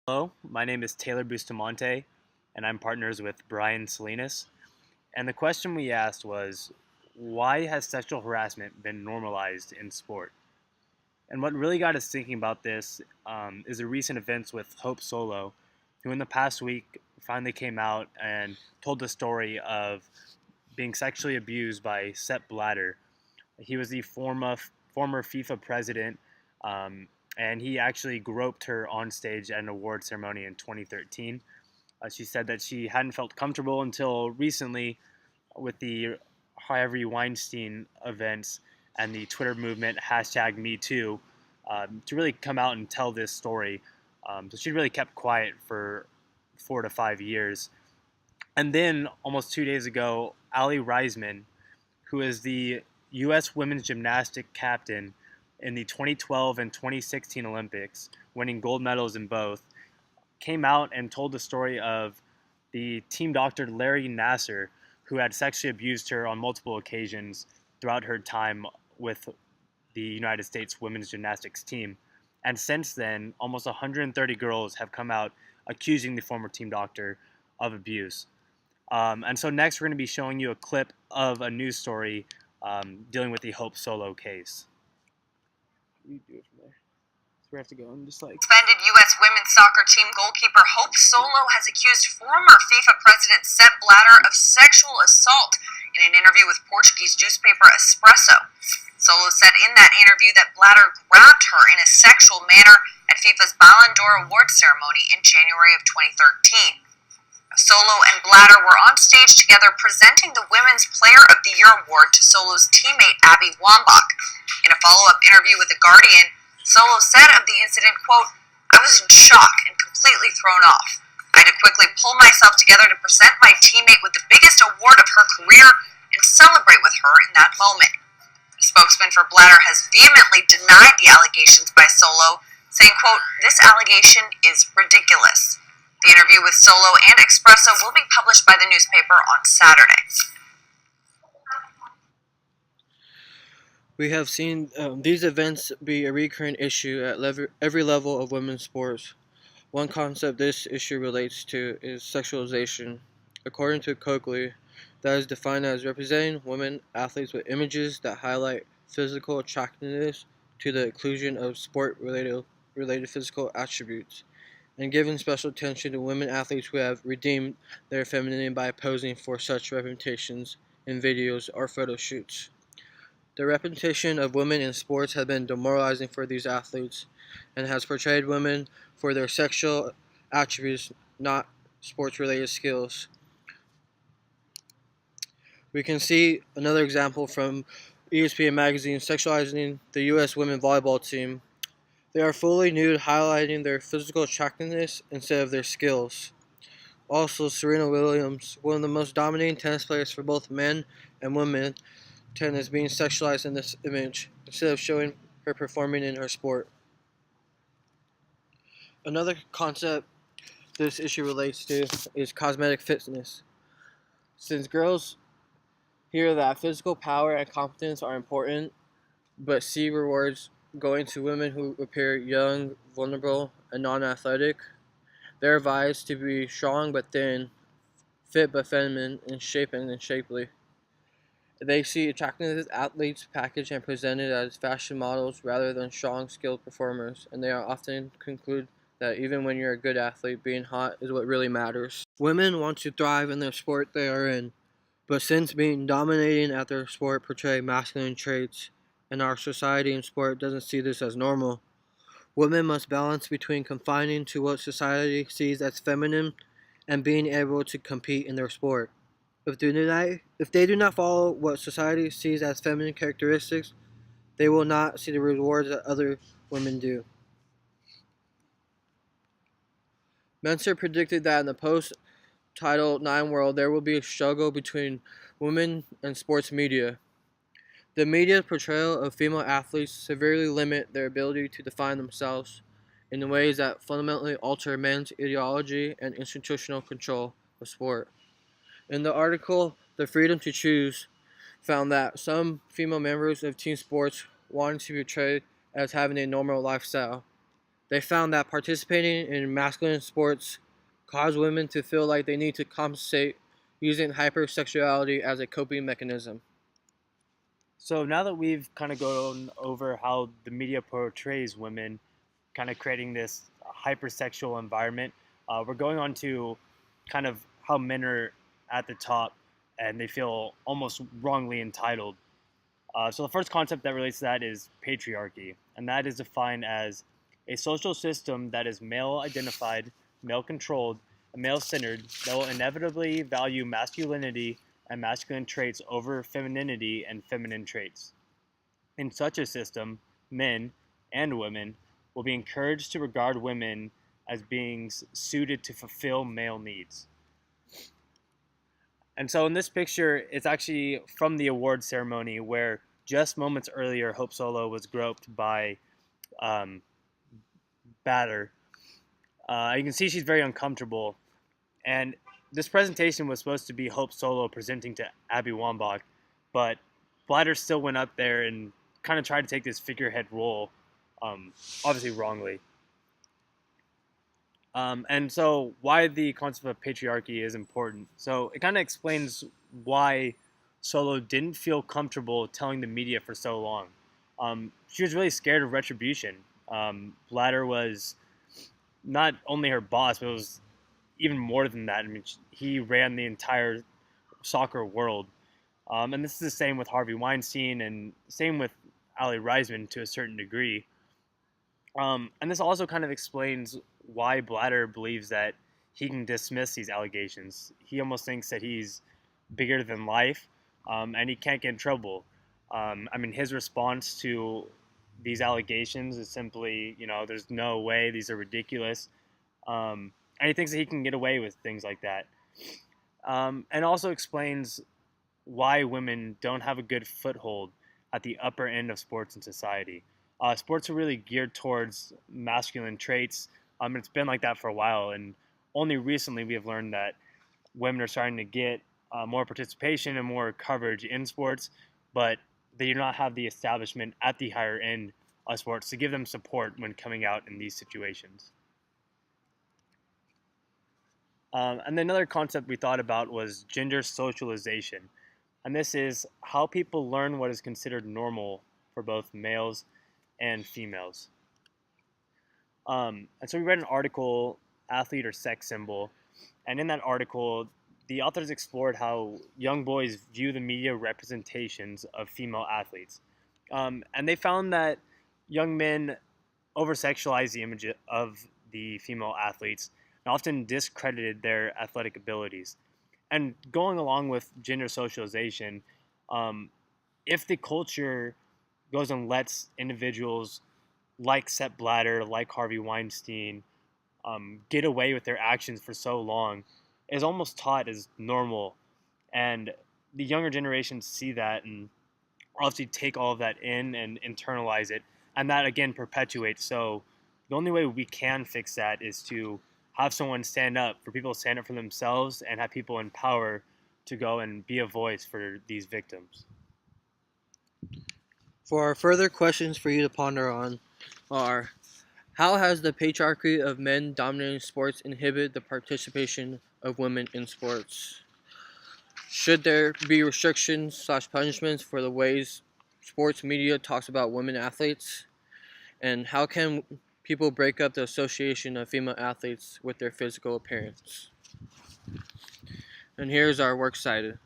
Hello, my name is Taylor Bustamante, and I'm partners with Bryan Salinas. And the question we asked was, why has sexual harassment been normalized in sport? And what really got us thinking about this is the recent events with Hope Solo, who in the past week finally came out and told the story of being sexually abused by Sepp Blatter. He was the former FIFA president, um, and he actually groped her on stage at an award ceremony in 2013. She said that she hadn't felt comfortable until recently with the Harvey Weinstein events and the Twitter movement hashtag Me Too to really come out and tell this story. So she really kept quiet for 4 to 5 years. And then almost 2 days ago, Ali Reisman, who is the U.S. women's gymnastic captain in the 2012 and 2016 Olympics, winning gold medals in both, came out and told the story of the team doctor Larry Nasser, who had sexually abused her on multiple occasions throughout her time with the United States women's gymnastics team. And since then, almost 130 girls have come out accusing the former team doctor of abuse. And so next, we're going to be showing you a clip of a news story dealing with the Hope Solo case. You do it from there. So we have to go and just like. Suspended U.S. women's soccer team goalkeeper Hope Solo has accused former FIFA president Sepp Blatter of sexual assault in an interview with Portuguese newspaper Espresso. Solo said in that interview that Blatter grabbed her in a sexual manner at FIFA's Ballon d'Or award ceremony in January of 2013. Solo and Blatter were on stage together presenting the Women's Player of the Year award to Solo's teammate Abby Wambach. In a follow-up interview with The Guardian, Solo said of the incident, quote, "I was in shock and completely thrown off. I had to quickly pull myself together to present my teammate with the biggest award of her career and celebrate with her in that moment." A spokesman for Blatter has vehemently denied the allegations by Solo, saying, quote, "This allegation is ridiculous." The interview with Solo and Espresso will be published by the newspaper on Saturday. We have seen these events be a recurrent issue at every level of women's sports. One concept this issue relates to is sexualization. According to Coakley, that is defined as representing women athletes with images that highlight physical attractiveness to the inclusion of sport-related physical attributes, and giving special attention to women athletes who have redeemed their femininity by posing for such representations in videos or photo shoots. The representation of women in sports has been demoralizing for these athletes and has portrayed women for their sexual attributes, not sports-related skills. We can see another example from ESPN magazine sexualizing the U.S. women's volleyball team. They are fully nude, highlighting their physical attractiveness instead of their skills. Also, Serena Williams, one of the most dominating tennis players for both men and women, tennis being sexualized in this image instead of showing her performing in her sport. Another concept this issue relates to is cosmetic fitness. Since girls hear that physical power and confidence are important, but see rewards going to women who appear young, vulnerable, and non-athletic, they're advised to be strong but thin, fit but feminine, and shapen and shapely. They see attractive athletes packaged and presented as fashion models rather than strong, skilled performers, and they often conclude that even when you're a good athlete, being hot is what really matters. Women want to thrive in the sport they are in, but since being dominating at their sport portray masculine traits, and our society and sport doesn't see this as normal, women must balance between confining to what society sees as feminine and being able to compete in their sport. If they do not follow what society sees as feminine characteristics, they will not see the rewards that other women do. Menser predicted that in the post-Title IX world, there will be a struggle between women and sports media. The media's portrayal of female athletes severely limit their ability to define themselves in ways that fundamentally alter men's ideology and institutional control of sport. In the article, The Freedom to Choose found that some female members of team sports wanted to be portrayed as having a normal lifestyle. They found that participating in masculine sports cause women to feel like they need to compensate using hypersexuality as a coping mechanism. So now that we've kind of gone over how the media portrays women, kind of creating this hypersexual environment, we're going on to kind of how men are at the top and they feel almost wrongly entitled. So the first concept that relates to that is patriarchy, and that is defined as a social system that is male identified, male controlled, and male centered that will inevitably value masculinity and masculine traits over femininity and feminine traits. In such a system, men and women will be encouraged to regard women as beings suited to fulfill male needs. And so in this picture, it's actually from the award ceremony where just moments earlier, Hope Solo was groped by um, Batter. You can see she's very uncomfortable. And this presentation was supposed to be Hope Solo presenting to Abby Wambach, but Blatter still went up there and kind of tried to take this figurehead role, obviously wrongly. And so, why the concept of patriarchy is important. So, it kind of explains why Solo didn't feel comfortable telling the media for so long. She was really scared of retribution. Blatter was not only her boss, but it was even more than that. I mean, he ran the entire soccer world. And this is the same with Harvey Weinstein and same with Ali Reisman to a certain degree. And this also kind of explains why Blatter believes that he can dismiss these allegations. He almost thinks that he's bigger than life, and he can't get in trouble. I mean, his response to these allegations is simply, there's no way, these are ridiculous. And he thinks that he can get away with things like that. And also explains why women don't have a good foothold at the upper end of sports and society. Sports are really geared towards masculine traits. It's been like that for a while, and only recently we have learned that women are starting to get more participation and more coverage in sports, but they do not have the establishment at the higher end of sports to give them support when coming out in these situations. And another concept we thought about was gender socialization. And this is how people learn what is considered normal for both males and females. And so we read an article, Athlete or Sex Symbol, and in that article, the authors explored how young boys view the media representations of female athletes. And they found that young men over sexualize the image of the female athletes and often discredited their athletic abilities. And going along with gender socialization, if the culture goes and lets individuals like Sepp Blatter, like Harvey Weinstein, get away with their actions for so long, is almost taught as normal. And the younger generations see that and obviously take all of that in and internalize it. And that again perpetuates. So the only way we can fix that is to have someone stand up, for people to stand up for themselves and have people in power to go and be a voice for these victims. For our further questions for you to ponder on are: how has the patriarchy of men dominating sports inhibited the participation of women in sports? Should there be restrictions/punishments for the ways sports media talks about women athletes? And how can people break up the association of female athletes with their physical appearance? And here's our works cited.